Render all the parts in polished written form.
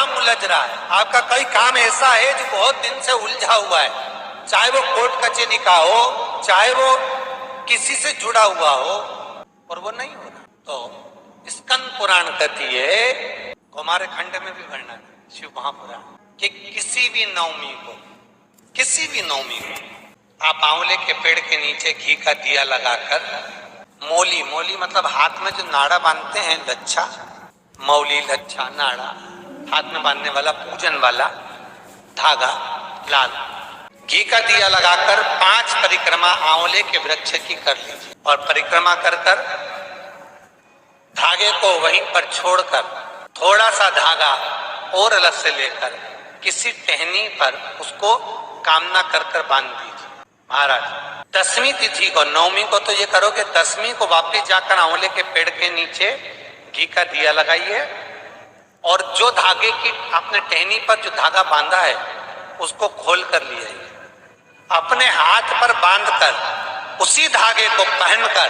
काम उलझ रहा है, आपका कोई काम ऐसा है जो बहुत दिन से उलझा हुआ है, चाहे वो कोर्ट कचहरी का हो, चाहे वो किसी से जुड़ा हुआ हो, और वो नहीं हो रहा, तो स्कंद पुराण कहती है, हमारे खंड में भी वर्णन है शिव महापुराण, कि किसी भी नवमी को आप आंवले के पेड़ के नीचे घी का दिया लगाकर, मौली मतलब हाथ में जो नाड़ा बांधते हैं, लच्छा, मौली लच्छा नाड़ा, हाथ में बांधने वाला पूजन वाला धागा लाल, घी का दिया लगाकर 5 परिक्रमा आंवले के वृक्ष की कर लीजिए, और परिक्रमा कर धागे को वहीं पर छोड़कर थोड़ा सा धागा और अलग से लेकर किसी टहनी पर उसको कामना कर बांध दीजिए। महाराज 10वीं तिथि को, नवमी को तो ये करो कि 10वीं को वापस जाकर आंवले के पेड़ के नीचे घी का दिया लगाइए, और जो धागे की आपने टहनी पर जो धागा बांधा है उसको खोल कर ले आइए, अपने हाथ पर बांधकर उसी धागे को पहनकर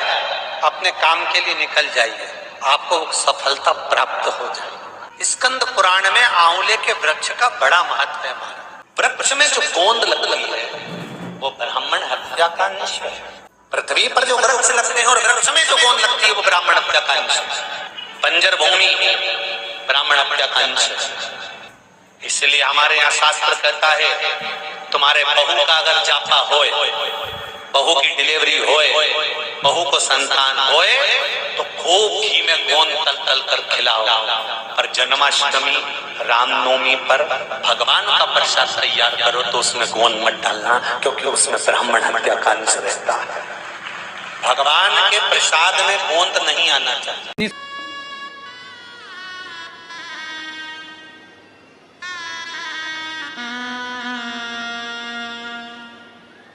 अपने काम के लिए निकल जाइए, आपको सफलता प्राप्त हो जाए। स्कंद पुराण में आंवले के वृक्ष का बड़ा महत्व है। वृक्ष में जो गोंद लगती है वो ब्राह्मण हत्या का अंश है। पृथ्वी पर जो वृक्ष लगते हैं और वृक्ष में जो गोंद लगती है वो ब्राह्मण हत्या का अंश है। बंजर भूमि ब्राह्मण हत्या का अंश है। इसलिए हमारे यहाँ शास्त्र कहता है, तुम्हारे बहू का अगर जापा होए, बहू की डिलीवरी होए, बहू को संतान होए, तो खूब घी में गोंद तल तल कर खिलाओ, पर जन्माष्टमी रामनवमी पर भगवान का प्रसाद तैयार करो तो उसमें गोंद मत डालना, क्योंकि उसमें ब्राह्मण हत्या का अंश रहता है। भगवान के प्रसाद में गोंद नहीं आना चाहिए।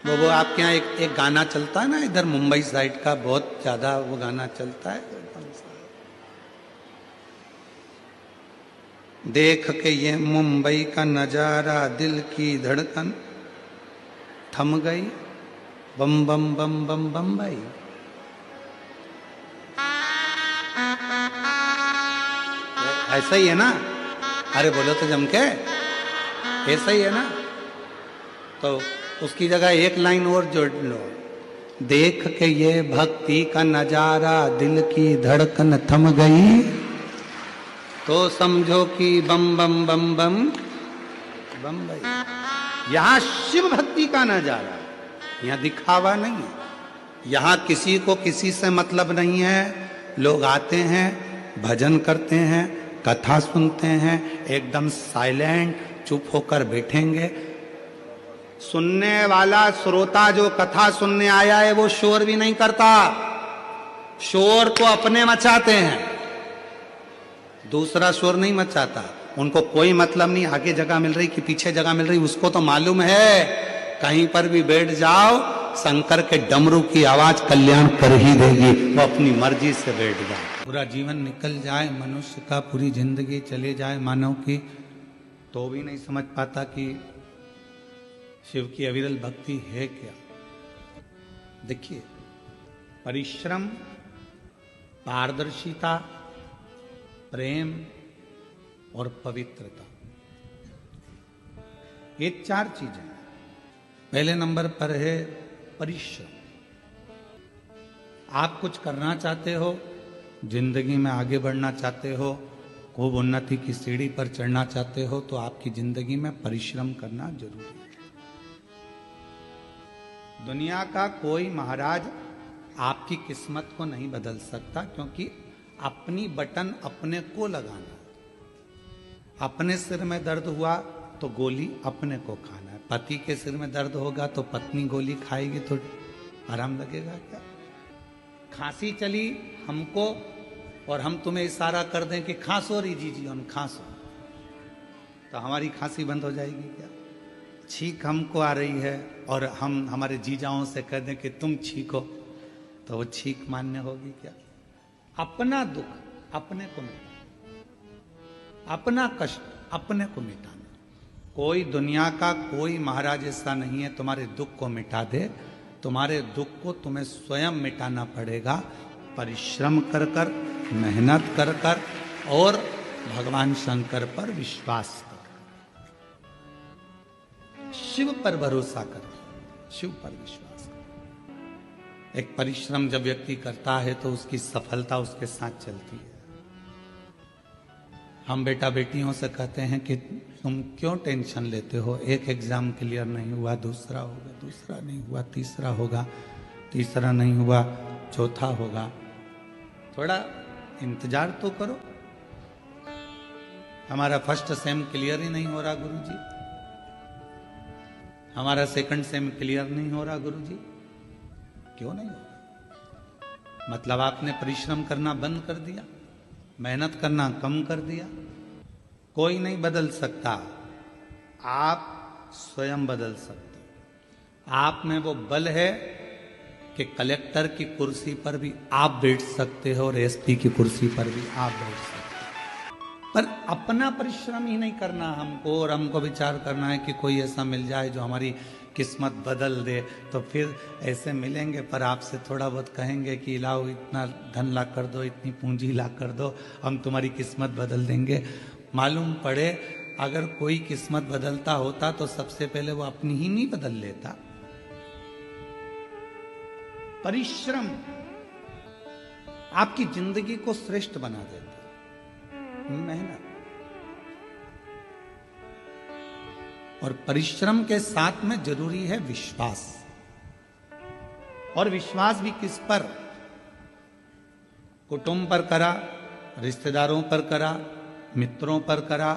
वो आपके यहाँ एक गाना चलता है ना, इधर मुंबई साइड का बहुत ज्यादा वो गाना चलता है, देख के ये मुंबई का नजारा दिल की धड़कन थम गई, बम बम बम बम बम्बई। ऐसा ही है ना? अरे बोलो तो जम के, ऐसा ही है ना? तो उसकी जगह एक लाइन और जोड़ लो, देख के ये भक्ति का नजारा दिल की धड़कन थम गई, तो समझो कि बम बम बम बम बम्बई। यहां शिव भक्ति का नजारा, यहां दिखावा नहीं है, यहां किसी को किसी से मतलब नहीं है। लोग आते हैं, भजन करते हैं, कथा सुनते हैं, एकदम साइलेंट चुप होकर बैठेंगे। सुनने वाला श्रोता जो कथा सुनने आया है वो शोर भी नहीं करता, शोर तो अपने मचाते हैं, दूसरा शोर नहीं मचाता। उनको कोई मतलब नहीं आगे जगह मिल रही कि पीछे जगह मिल रही, उसको तो मालूम है कहीं पर भी बैठ जाओ शंकर के डमरू की आवाज कल्याण कर ही देगी, वो अपनी मर्जी से बैठ जाए। पूरा जीवन निकल जाए मनुष्य का, पूरी जिंदगी चले जाए मानव की, तो भी नहीं समझ पाता कि शिव की अविरल भक्ति है क्या। देखिए, परिश्रम, पारदर्शिता, प्रेम और पवित्रता, ये 4 चीजें। पहले नंबर पर है परिश्रम। आप कुछ करना चाहते हो, जिंदगी में आगे बढ़ना चाहते हो, खूब उन्नति की सीढ़ी पर चढ़ना चाहते हो, तो आपकी जिंदगी में परिश्रम करना जरूरी है। दुनिया का कोई महाराज आपकी किस्मत को नहीं बदल सकता, क्योंकि अपनी बटन अपने को लगाना। अपने सिर में दर्द हुआ तो गोली अपने को खाना है। पति के सिर में दर्द होगा तो पत्नी गोली खाएगी तो आराम लगेगा क्या? खांसी चली हमको और हम तुम्हें इशारा कर दें कि खांसो री जी हम खांसो, तो हमारी खांसी बंद हो जाएगी क्या? छींक हमको आ रही है और हम हमारे जीजाओं से कह दें कि तुम छींको, तो वो छींक मान्य होगी क्या? अपना दुख अपने को मिटाना, अपना कष्ट अपने को मिटाना। कोई दुनिया का कोई महाराज ऐसा नहीं है तुम्हारे दुख को मिटा दे, तुम्हारे दुख को तुम्हें स्वयं मिटाना पड़ेगा। परिश्रम कर कर, मेहनत कर कर और भगवान शंकर पर विश्वास कर, शिव पर भरोसा कर, शिव पर विश्वास कर। एक परिश्रम जब व्यक्ति करता है तो उसकी सफलता उसके साथ चलती है। हम बेटा बेटियों से कहते हैं कि तुम क्यों टेंशन लेते हो, एक एग्जाम क्लियर नहीं हुआ, दूसरा होगा, दूसरा नहीं हुआ, तीसरा होगा, तीसरा नहीं हुआ, चौथा होगा, थोड़ा इंतजार तो करो। हमारा फर्स्ट सेम क्लियर ही नहीं हो रहा गुरुजी, हमारा सेकंड सेम क्लियर नहीं हो रहा गुरुजी। क्यों नहीं हो रहा? मतलब आपने परिश्रम करना बंद कर दिया, मेहनत करना कम कर दिया। कोई नहीं बदल सकता, आप स्वयं बदल सकते। आप में वो बल है कि कलेक्टर की कुर्सी पर भी आप बैठ सकते हो और एसपी की कुर्सी पर भी आप बैठ सकते हो। पर अपना परिश्रम ही नहीं करना हमको, और हमको विचार करना है कि कोई ऐसा मिल जाए जो हमारी किस्मत बदल दे, तो फिर ऐसे मिलेंगे पर आपसे थोड़ा बहुत कहेंगे कि लाओ इतना धन ला कर दो, इतनी पूंजी ला कर दो, हम तुम्हारी किस्मत बदल देंगे। मालूम पड़े अगर कोई किस्मत बदलता होता तो सबसे पहले वो अपनी ही नहीं बदल लेता। परिश्रम आपकी जिंदगी को श्रेष्ठ बना देता, मेहनत। और परिश्रम के साथ में जरूरी है विश्वास। और विश्वास भी किस पर? कुटुंब पर करा, रिश्तेदारों पर करा, मित्रों पर करा,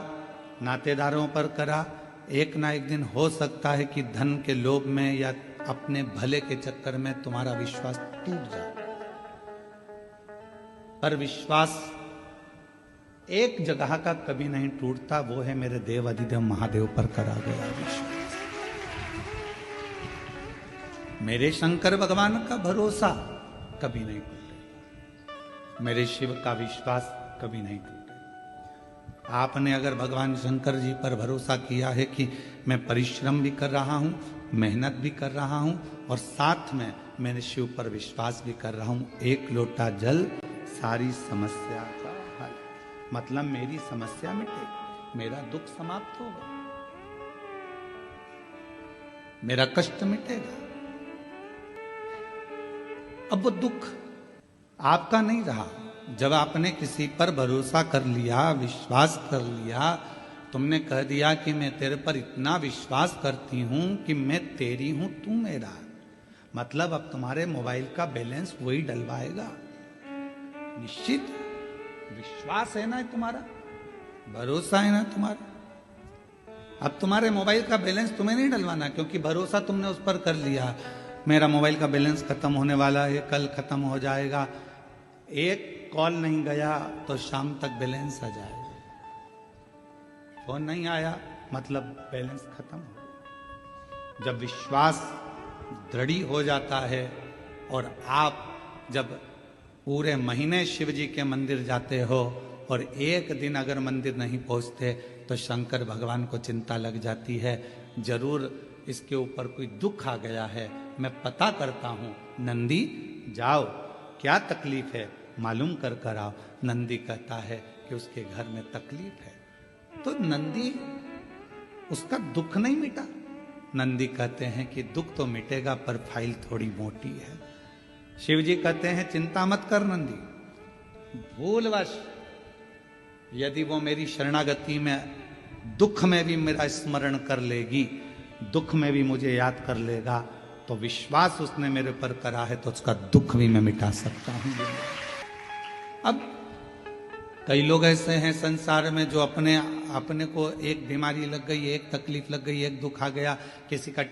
नातेदारों पर करा। एक ना एक दिन हो सकता है कि धन के लोभ में या अपने भले के चक्कर में तुम्हारा विश्वास टूट जाए। पर विश्वास एक जगह का कभी नहीं टूटता, वो है मेरे देव अधिदेव महादेव पर करा गया विश्वास। मेरे शंकर भगवान का भरोसा कभी नहीं टूटेगा, मेरे शिव का विश्वास कभी नहीं टूटेगा। आपने अगर भगवान शंकर जी पर भरोसा किया है कि मैं परिश्रम भी कर रहा हूं, मेहनत भी कर रहा हूं और साथ में मैंने शिव पर विश्वास भी कर रहा हूं, एक लोटा जल सारी समस्या का हल। मतलब मेरी समस्या मिटेगी, मेरा दुख समाप्त होगा, मेरा कष्ट मिटेगा। अब वो दुख आपका नहीं रहा। जब आपने किसी पर भरोसा कर लिया, विश्वास कर लिया, तुमने कह दिया कि मैं तेरे पर इतना विश्वास करती हूं कि मैं तेरी हूं, तू मेरा। मतलब अब तुम्हारे मोबाइल का बैलेंस वही डलवाएगा, निश्चित। विश्वास है ना तुम्हारा, भरोसा है ना तुम्हारा। अब तुम्हारे मोबाइल का बैलेंस तुम्हें नहीं डलवाना, क्योंकि भरोसा तुमने उस पर कर लिया। मेरा मोबाइल का बैलेंस खत्म होने वाला है, कल खत्म हो जाएगा, एक कॉल नहीं गया तो शाम तक बैलेंस आ जाएगा। फोन नहीं आया मतलब बैलेंस खत्म हो गया। जब विश्वास दृढ़ हो जाता है और आप जब पूरे महीने शिव जी के मंदिर जाते हो और एक दिन अगर मंदिर नहीं पहुंचते तो शंकर भगवान को चिंता लग जाती है, जरूर इसके ऊपर कोई दुख आ गया है, मैं पता करता हूं। नंदी जाओ, क्या तकलीफ है मालूम कर कर आओ। नंदी कहता है कि उसके घर में तकलीफ है, तो नंदी उसका दुख नहीं मिटा। नंदी कहते हैं कि दुख तो मिटेगा पर फाइल थोड़ी मोटी है। शिव जी कहते हैं चिंता मत कर नंदी, भूलवश यदि वो मेरी शरणागति में दुख में भी मेरा स्मरण कर लेगी, दुख में भी मुझे याद कर लेगा, तो विश्वास उसने मेरे पर करा है तो उसका दुख भी मैं मिटा सकता हूं। अब कई लोग ऐसे हैं संसार में जो अपने को एक बीमारी लग गई, एक तकलीफ लग गई, एक दुख आ गया, किसी का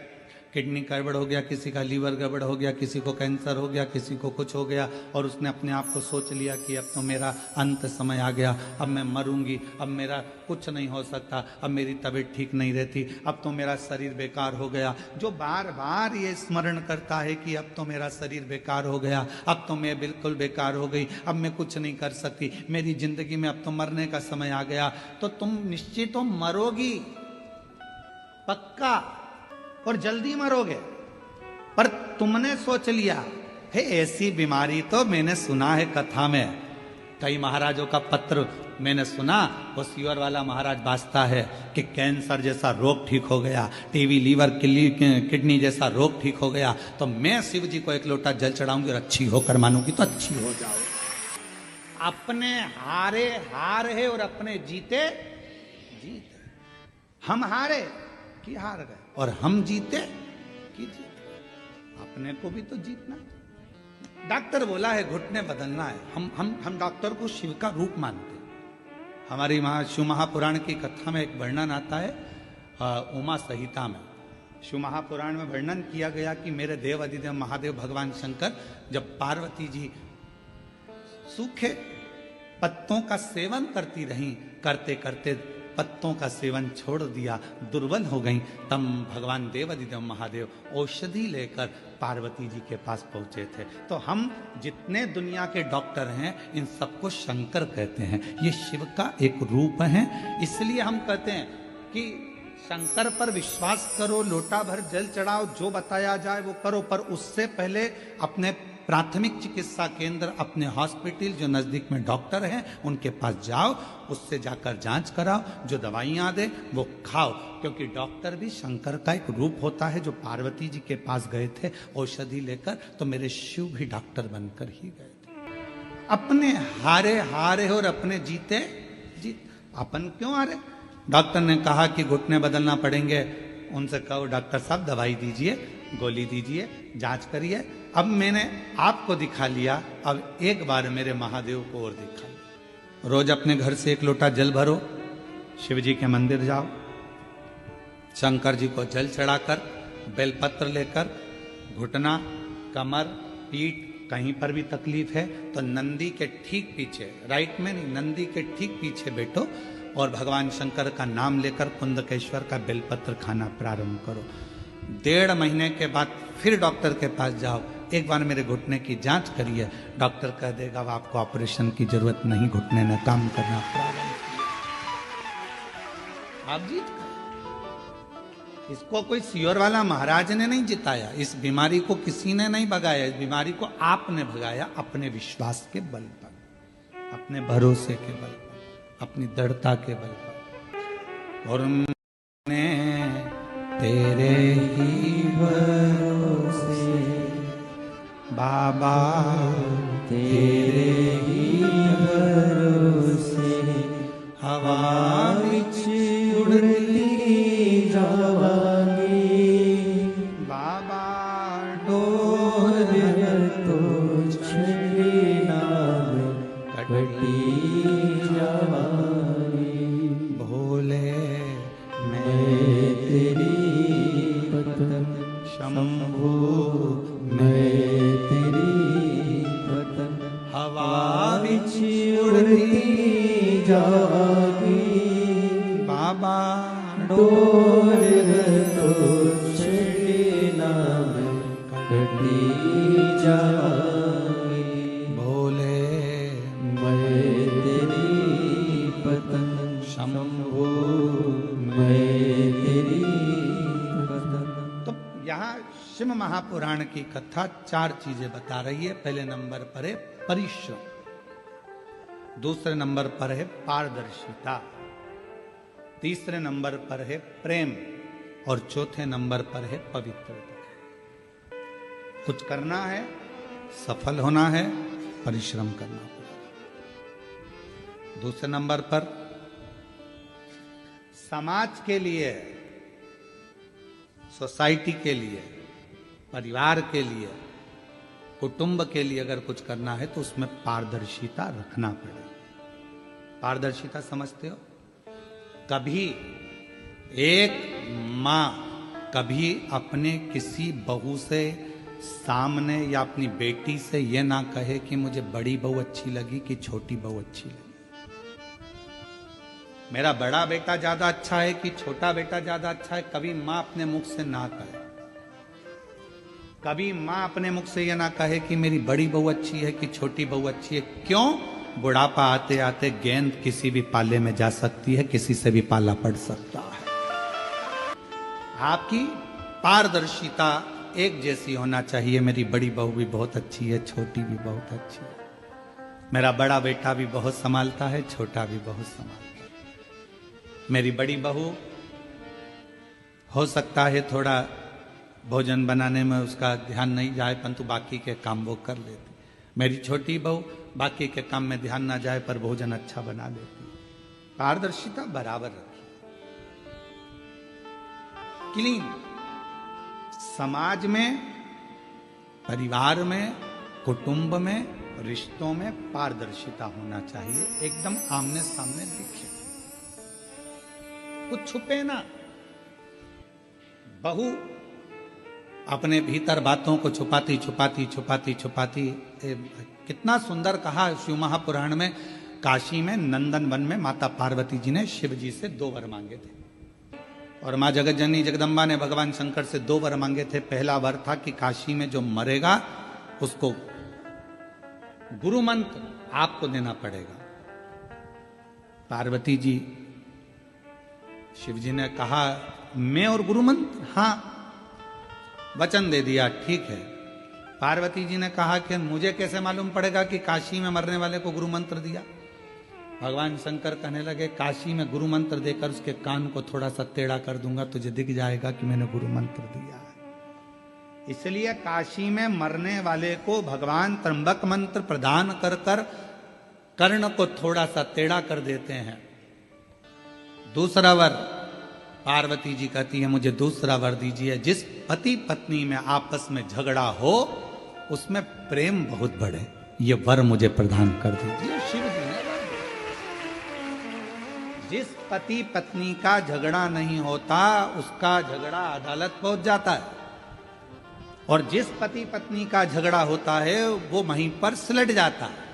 किडनी गड़बड़ हो गया, किसी का लीवर गड़बड़ हो गया, किसी को कैंसर हो गया, किसी को कुछ हो गया, और उसने अपने आप को सोच लिया कि अब तो मेरा अंत समय आ गया, अब मैं मरूंगी, अब मेरा कुछ नहीं हो सकता, अब मेरी तबीयत ठीक नहीं रहती, अब तो मेरा शरीर बेकार हो गया। जो बार बार ये स्मरण करता है कि अब तो मेरा शरीर बेकार हो गया, अब तो मैं बिल्कुल बेकार हो गई, अब मैं कुछ नहीं कर सकती, मेरी जिंदगी में अब तो मरने का समय आ गया, तो तुम निश्चित तो मरोगी, पक्का, और जल्दी मरोगे। पर तुमने सोच लिया है ऐसी बीमारी तो मैंने सुना है कथा में, कई महाराजों का पत्र मैंने सुना वो सीवर वाला महाराज बाजता है कि कैंसर जैसा रोग ठीक हो गया, टीवी लीवर किडनी जैसा रोग ठीक हो गया, तो मैं शिव जी को एक लोटा जल चढ़ाऊंगी और अच्छी होकर मानूंगी तो अच्छी हो जाओ। अपने हारे हार है और अपने जीते जीत। हम हारे कि हार गए और हम जीते कि जीत। अपने को भी तो जीतना। डॉक्टर बोला है घुटने बदलना है, हम डॉक्टर को शिव का रूप मानते हैं। हमारी शिव महापुराण की कथा में एक वर्णन आता है, उमा संहिता में शिव महापुराण में वर्णन किया गया कि मेरे देव अधिदेव महादेव भगवान शंकर जब पार्वती जी सूखे पत्तों का सेवन करती रहीं, करते करते पत्तों का सेवन छोड़ दिया, दुर्बल हो गईं, तब भगवान देव अधिदेव महादेव औषधि लेकर पार्वती जी के पास पहुंचे थे। तो हम जितने दुनिया के डॉक्टर हैं इन सबको शंकर कहते हैं, ये शिव का एक रूप है। इसलिए हम कहते हैं कि शंकर पर विश्वास करो, लोटा भर जल चढ़ाओ, जो बताया जाए वो करो, पर उससे पहले अपने प्राथमिक चिकित्सा केंद्र, अपने हॉस्पिटल जो नजदीक में डॉक्टर हैं उनके पास जाओ, उससे जाकर जांच कराओ, जो दवाइयां दे वो खाओ, क्योंकि डॉक्टर भी शंकर का एक रूप होता है। जो पार्वती जी के पास गए थे औषधि लेकर, तो मेरे शिव भी डॉक्टर बनकर ही गए थे। अपने हारे हारे और अपने जीते जीत। अपन क्यों हारे? डॉक्टर ने कहा कि घुटने बदलना पड़ेंगे, उनसे कहो डॉक्टर साहब दवाई दीजिए, गोली दीजिए, जांच करिए। अब मैंने आपको दिखा लिया, अब एक बार मेरे महादेव को और दिखा लिया। रोज अपने घर से एक लोटा जल भरो, शिव जी के मंदिर जाओ, शंकर जी को जल चढ़ाकर बेलपत्र लेकर, घुटना, कमर, पीठ कहीं पर भी तकलीफ है तो नंदी के ठीक पीछे, राइट में नहीं, नंदी के ठीक पीछे बैठो और भगवान शंकर का नाम लेकर कुंदकेश्वर का बेलपत्र खाना प्रारंभ करो। 1.5 महीने के बाद फिर डॉक्टर के पास जाओ, एक बार मेरे घुटने की जांच करिए, डॉक्टर कह देगा अब आपको ऑपरेशन की जरूरत नहीं, घुटने ने काम करना प्रारंभ किया। आप जीत गए। इसको कोई सियोर वाला महाराज ने नहीं जिताया, इस बीमारी को किसी ने नहीं भगाया, इस बीमारी को आपने भगाया अपने विश्वास के बल पर, अपने भरोसे के बल पर, अपनी दृढ़ता के बल पर। और तेरे ही भरोसे बाबा, तेरे ही भरोसे हवा विच उड़ती जावांगी, बाबा डोर तो छड़ना कटी जावांगी। भोले मैं तेरी पतन, शंभू मैं तेरी पतन, हवा विच उड़ती जागी, बाबा डोर तो छड़ना कटी जागी। भोले मैं तेरी पतन, शंभू मैं तेरी पतन। तो यहाँ शिव महापुराण की कथा 4 चीजें बता रही है। पहले नंबर पर है परिश्रम, दूसरे नंबर पर है पारदर्शिता, तीसरे नंबर पर है प्रेम और चौथे नंबर पर है पवित्रता। कुछ करना है, सफल होना है, परिश्रम करना पड़ेगा। दूसरे नंबर पर समाज के लिए, सोसाइटी के लिए, परिवार के लिए, कुटुंब के लिए अगर कुछ करना है तो उसमें पारदर्शिता रखना पड़ेगा। पारदर्शिता समझते हो? कभी एक माँ कभी अपने किसी बहू से सामने या अपनी बेटी से यह ना कहे कि मुझे बड़ी बहू अच्छी लगी कि छोटी बहू अच्छी लगी, मेरा बड़ा बेटा ज्यादा अच्छा है कि छोटा बेटा ज्यादा अच्छा है। कभी माँ अपने मुख से ना कहे, कभी माँ अपने मुख से यह ना कहे कि मेरी बड़ी बहू अच्छी है कि छोटी बहू अच्छी है। क्यों? बुढ़ापा आते आते गेंद किसी भी पाले में जा सकती है, किसी से भी पाला पड़ सकता है। आपकी पारदर्शिता एक जैसी होना चाहिए। मेरी बड़ी बहू भी बहुत अच्छी है, छोटी भी बहुत अच्छी है। मेरा बड़ा बेटा भी बहुत संभालता है, छोटा भी बहुत संभालता है। मेरी बड़ी बहू हो सकता है थोड़ा भोजन बनाने में उसका ध्यान नहीं जाए, परंतु बाकी के काम वो कर लेती। मेरी छोटी बहू बाकी के काम में ध्यान ना जाए पर भोजन अच्छा बना लेती। पारदर्शिता बराबर रखी। क्लीन समाज में, परिवार में, कुटुंब में, रिश्तों में पारदर्शिता होना चाहिए। एकदम आमने सामने दिखे, कुछ छुपे ना। बहू अपने भीतर बातों को छुपाती छुपाती छुपाती छुपाती कितना सुंदर कहा शिव महापुराण में। काशी में नंदन वन में माता पार्वती जी ने शिव जी से 2 वर मांगे थे और मां जगत जननी जगदम्बा ने भगवान शंकर से 2 वर मांगे थे। पहला वर था कि काशी में जो मरेगा उसको गुरु मंत्र आपको देना पड़ेगा। पार्वती जी, शिव जी ने कहा मैं और गुरु मंत्र, हाँ वचन दे दिया, ठीक है। पार्वती जी ने कहा कि मुझे कैसे मालूम पड़ेगा कि काशी में मरने वाले को गुरु मंत्र दिया। भगवान शंकर कहने लगे काशी में गुरु मंत्र देकर उसके कान को थोड़ा सा टेढ़ा कर दूंगा, तुझे दिख जाएगा कि मैंने गुरु मंत्र दिया है। इसलिए काशी में मरने वाले को भगवान त्र्यंबक मंत्र प्रदान कर कर कर्ण को थोड़ा सा टेढ़ा कर देते हैं। दूसरा वर पार्वती जी कहती है मुझे दूसरा वर दीजिए, जिस पति पत्नी में आपस में झगड़ा हो उसमें प्रेम बहुत बढ़े, ये वर मुझे प्रदान कर दीजिए। शिव जी ने जिस पति पत्नी का झगड़ा नहीं होता उसका झगड़ा अदालत पहुंच जाता है, और जिस पति पत्नी का झगड़ा होता है वो वहीं पर सिलट जाता है,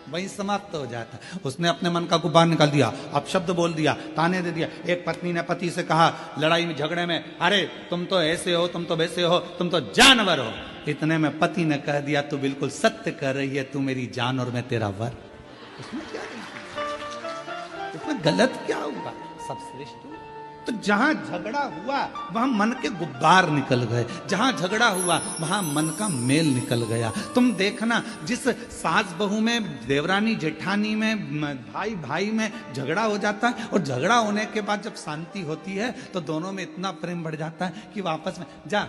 वहीं समाप्त हो जाता है। उसने अपने मन का गुब्बार निकाल दिया, अपशब्द बोल दिया, ताने दे दिया। एक पत्नी ने पति से कहा लड़ाई में झगड़े में, अरे तुम तो ऐसे हो, तुम तो वैसे हो, तुम तो जानवर हो। इतने में पति ने कह दिया तू बिल्कुल सत्य कर रही है, तू मेरी जान और मैं तेरा वर। उसमें क्या इसमें गलत क्या हुआ? सब श्रेष्ठ हुआ। तो जहां झगड़ा हुआ वहां मन के गुब्बार निकल गए, जहां झगड़ा हुआ वहां मन का मेल निकल गया। तुम देखना जिस सास बहू में, देवरानी जेठानी में, भाई भाई में झगड़ा हो जाता है और झगड़ा होने के बाद जब शांति होती है तो दोनों में इतना प्रेम बढ़ जाता है कि वापस में जा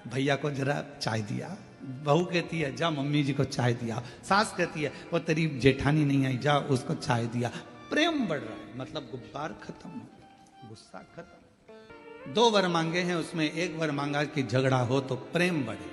भैया को जरा चाय दिया, बहू कहती है जा मम्मी जी को चाय दिया, सास कहती है वो तेरी जेठानी नहीं आई जा उसको चाय दिया। प्रेम बढ़ रहा है, मतलब गुब्बार खत्म हो, गुस्सा खत्म। 2 वर मांगे हैं, उसमें एक वर मांगा कि झगड़ा हो तो प्रेम बढ़े।